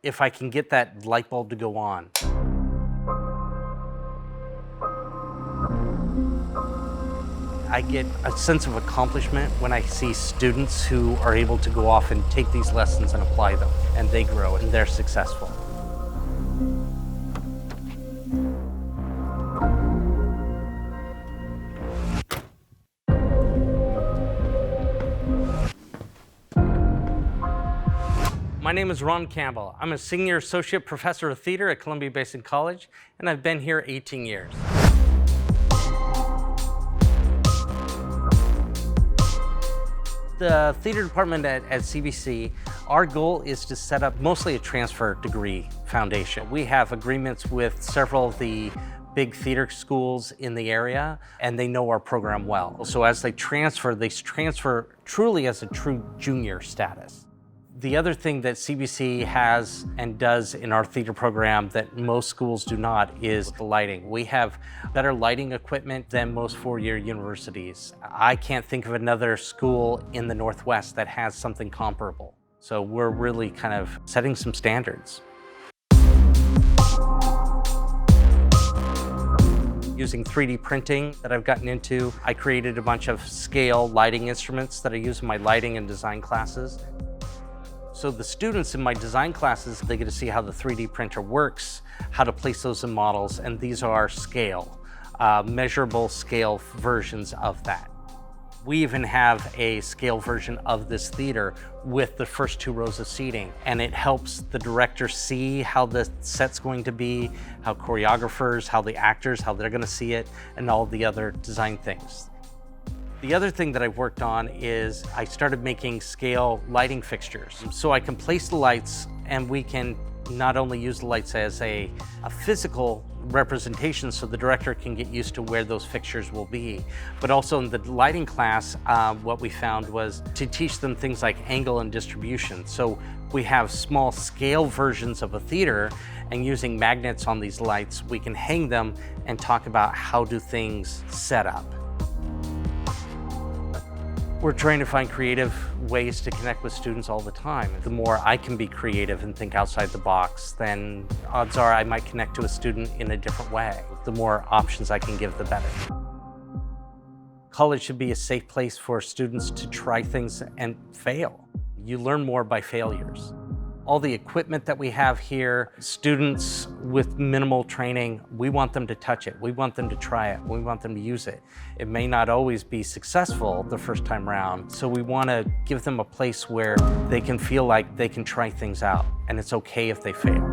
if I can get that light bulb to go on. I get a sense of accomplishment when I see students who are able to go off and take these lessons and apply them, and they grow and they're successful. My name is Ronn Campbell. I'm a Senior Associate Professor of Theater at Columbia Basin College, and I've been here 18 years. The theater department at CBC, our goal is to set up mostly a transfer degree foundation. We have agreements with several of the big theater schools in the area, and they know our program well. So as they transfer truly as a true junior status. The other thing that CBC has and does in our theater program that most schools do not is the lighting. We have better lighting equipment than most four-year universities. I can't think of another school in the Northwest that has something comparable. So we're really kind of setting some standards. Using 3D printing that I've gotten into, I created a bunch of scale lighting instruments that I use in my lighting and design classes. So the students in my design classes, they get to see how the 3D printer works, how to place those in models, and these are scale, measurable scale versions of that. We even have a scale version of this theater with the first 2 rows of seating, and it helps the director see how the set's going to be, how choreographers, how the actors, how they're going to see it, and all the other design things. The other thing that I've worked on is I started making scale lighting fixtures. So I can place the lights, and we can not only use the lights as a physical representation so the director can get used to where those fixtures will be, but also in the lighting class, what we found was to teach them things like angle and distribution. So we have small scale versions of a theater, and using magnets on these lights, we can hang them and talk about how do things set up. We're trying to find creative ways to connect with students all the time. The more I can be creative and think outside the box, then odds are I might connect to a student in a different way. The more options I can give, the better. College should be a safe place for students to try things and fail. You learn more by failures. All the equipment that we have here, students with minimal training, we want them to touch it. We want them to try it. We want them to use it. It may not always be successful the first time around, so we want to give them a place where they can feel like they can try things out, and it's okay if they fail.